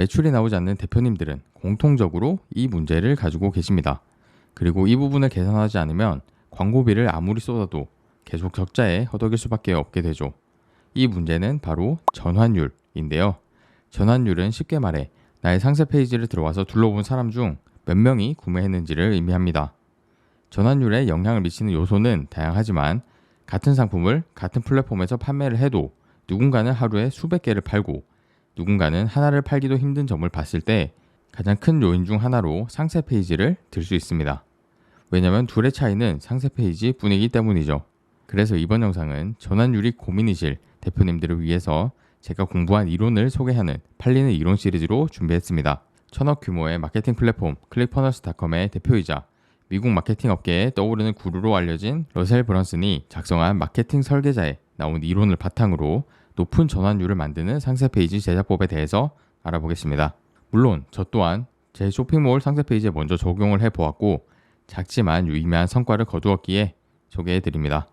매출이 나오지 않는 대표님들은 공통적으로 이 문제를 가지고 계십니다. 그리고 이 부분을 개선하지 않으면 광고비를 아무리 쏟아도 계속 적자에 허덕일 수밖에 없게 되죠. 이 문제는 바로 전환율인데요. 전환율은 쉽게 말해 나의 상세 페이지를 들어와서 둘러본 사람 중 몇 명이 구매했는지를 의미합니다. 전환율에 영향을 미치는 요소는 다양하지만 같은 상품을 같은 플랫폼에서 판매를 해도 누군가는 하루에 수백 개를 팔고 누군가는 하나를 팔기도 힘든 점을 봤을 때 가장 큰 요인 중 하나로 상세 페이지를 들 수 있습니다. 왜냐하면 둘의 차이는 상세 페이지 뿐이기 때문이죠. 그래서 이번 영상은 전환율이 고민이실 대표님들을 위해서 제가 공부한 이론을 소개하는 팔리는 이론 시리즈로 준비했습니다. 1000억 규모의 마케팅 플랫폼 클릭퍼널스닷컴의 대표이자 미국 마케팅 업계에 떠오르는 구루로 알려진 러셀 브런슨이 작성한 마케팅 설계자에 나온 이론을 바탕으로 높은 전환율을 만드는 상세 페이지 제작법에 대해서 알아보겠습니다. 물론 저 또한 제 쇼핑몰 상세 페이지에 먼저 적용을 해보았고 작지만 유의미한 성과를 거두었기에 소개해드립니다.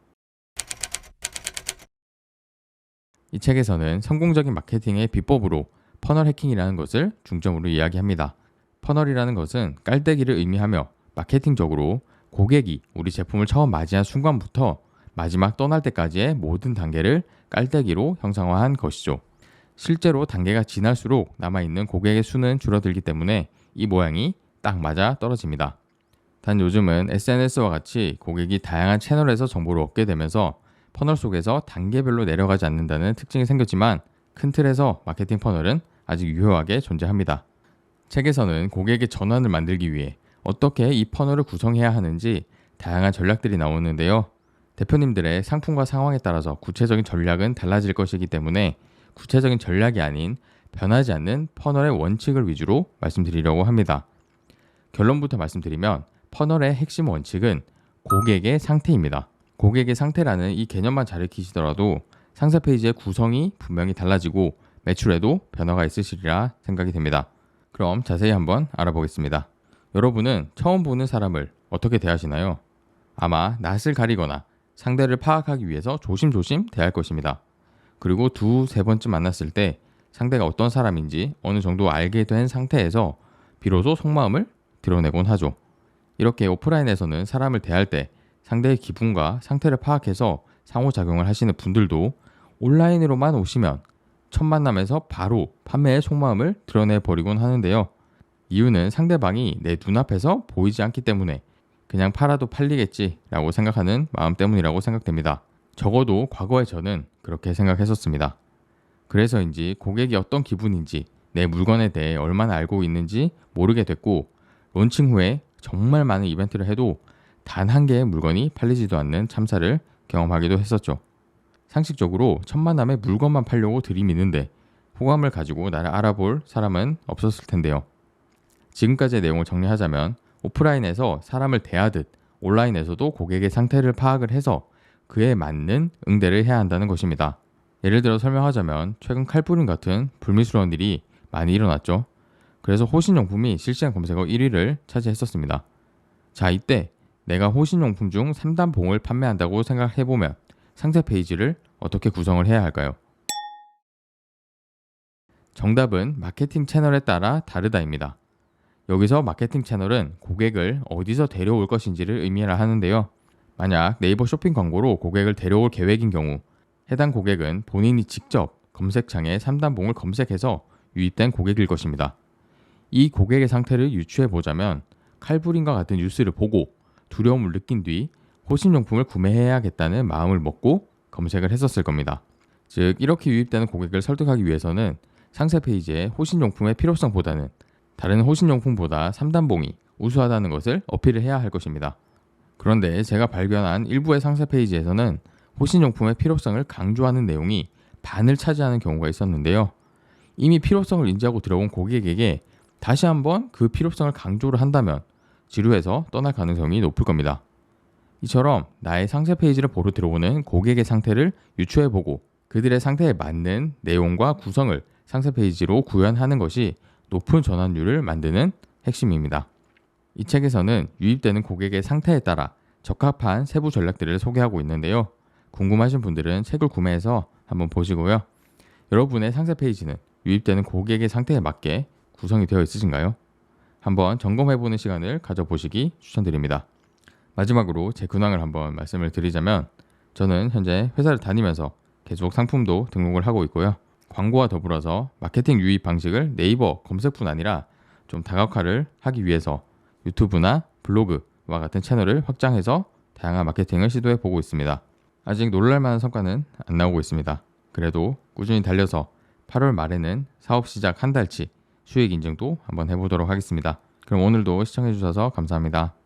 이 책에서는 성공적인 마케팅의 비법으로 퍼널 해킹이라는 것을 중점으로 이야기합니다. 퍼널이라는 것은 깔때기를 의미하며 마케팅적으로 고객이 우리 제품을 처음 맞이한 순간부터 마지막 떠날 때까지의 모든 단계를 깔때기로 형상화한 것이죠. 실제로 단계가 지날수록 남아있는 고객의 수는 줄어들기 때문에 이 모양이 딱 맞아 떨어집니다. 단 요즘은 SNS와 같이 고객이 다양한 채널에서 정보를 얻게 되면서 퍼널 속에서 단계별로 내려가지 않는다는 특징이 생겼지만 큰 틀에서 마케팅 퍼널은 아직 유효하게 존재합니다. 책에서는 고객의 전환을 만들기 위해 어떻게 이 퍼널을 구성해야 하는지 다양한 전략들이 나오는데요. 대표님들의 상품과 상황에 따라서 구체적인 전략은 달라질 것이기 때문에 구체적인 전략이 아닌 변하지 않는 퍼널의 원칙을 위주로 말씀드리려고 합니다. 결론부터 말씀드리면 퍼널의 핵심 원칙은 고객의 상태입니다. 고객의 상태라는 이 개념만 잘 익히시더라도 상세 페이지의 구성이 분명히 달라지고 매출에도 변화가 있으시리라 생각이 됩니다. 그럼 자세히 한번 알아보겠습니다. 여러분은 처음 보는 사람을 어떻게 대하시나요? 아마 낯을 가리거나 상대를 파악하기 위해서 조심조심 대할 것입니다. 그리고 두세 번쯤 만났을 때 상대가 어떤 사람인지 어느 정도 알게 된 상태에서 비로소 속마음을 드러내곤 하죠. 이렇게 오프라인에서는 사람을 대할 때 상대의 기분과 상태를 파악해서 상호작용을 하시는 분들도 온라인으로만 오시면 첫 만남에서 바로 판매의 속마음을 드러내버리곤 하는데요. 이유는 상대방이 내 눈앞에서 보이지 않기 때문에 그냥 팔아도 팔리겠지라고 생각하는 마음 때문이라고 생각됩니다. 적어도 과거에 저는 그렇게 생각했었습니다. 그래서인지 고객이 어떤 기분인지 내 물건에 대해 얼마나 알고 있는지 모르게 됐고 론칭 후에 정말 많은 이벤트를 해도 단 한 개의 물건이 팔리지도 않는 참사를 경험하기도 했었죠. 상식적으로 첫 만남에 물건만 팔려고 들이미는데 호감을 가지고 나를 알아볼 사람은 없었을 텐데요. 지금까지의 내용을 정리하자면 오프라인에서 사람을 대하듯 온라인에서도 고객의 상태를 파악을 해서 그에 맞는 응대를 해야 한다는 것입니다. 예를 들어 설명하자면 최근 칼부림 같은 불미스러운 일이 많이 일어났죠. 그래서 호신용품이 실시간 검색어 1위를 차지했었습니다. 자, 이때 내가 호신용품 중 3단 봉을 판매한다고 생각해보면 상세 페이지를 어떻게 구성을 해야 할까요? 정답은 마케팅 채널에 따라 다르다입니다. 여기서 마케팅 채널은 고객을 어디서 데려올 것인지를 의미하라 하는데요. 만약 네이버 쇼핑 광고로 고객을 데려올 계획인 경우 해당 고객은 본인이 직접 검색창에 3단 봉을 검색해서 유입된 고객일 것입니다. 이 고객의 상태를 유추해보자면 칼부림과 같은 뉴스를 보고 두려움을 느낀 뒤 호신용품을 구매해야겠다는 마음을 먹고 검색을 했었을 겁니다. 즉 이렇게 유입되는 고객을 설득하기 위해서는 상세 페이지에 호신용품의 필요성보다는 다른 호신용품보다 3단봉이 우수하다는 것을 어필을 해야 할 것입니다. 그런데 제가 발견한 일부의 상세 페이지에서는 호신용품의 필요성을 강조하는 내용이 반을 차지하는 경우가 있었는데요. 이미 필요성을 인지하고 들어온 고객에게 다시 한번 그 필요성을 강조를 한다면 지루해서 떠날 가능성이 높을 겁니다. 이처럼 나의 상세 페이지를 보러 들어오는 고객의 상태를 유추해보고 그들의 상태에 맞는 내용과 구성을 상세 페이지로 구현하는 것이 높은 전환율을 만드는 핵심입니다. 이 책에서는 유입되는 고객의 상태에 따라 적합한 세부 전략들을 소개하고 있는데요. 궁금하신 분들은 책을 구매해서 한번 보시고요. 여러분의 상세 페이지는 유입되는 고객의 상태에 맞게 구성이 되어 있으신가요? 한번 점검해보는 시간을 가져보시기 추천드립니다. 마지막으로 제 근황을 한번 말씀을 드리자면 저는 현재 회사를 다니면서 계속 상품도 등록을 하고 있고요. 광고와 더불어서 마케팅 유입 방식을 네이버 검색뿐 아니라 좀 다각화를 하기 위해서 유튜브나 블로그와 같은 채널을 확장해서 다양한 마케팅을 시도해 보고 있습니다. 아직 놀랄만한 성과는 안 나오고 있습니다. 그래도 꾸준히 달려서 8월 말에는 사업 시작 한 달치 수익 인증도 한번 해보도록 하겠습니다. 그럼 오늘도 시청해 주셔서 감사합니다.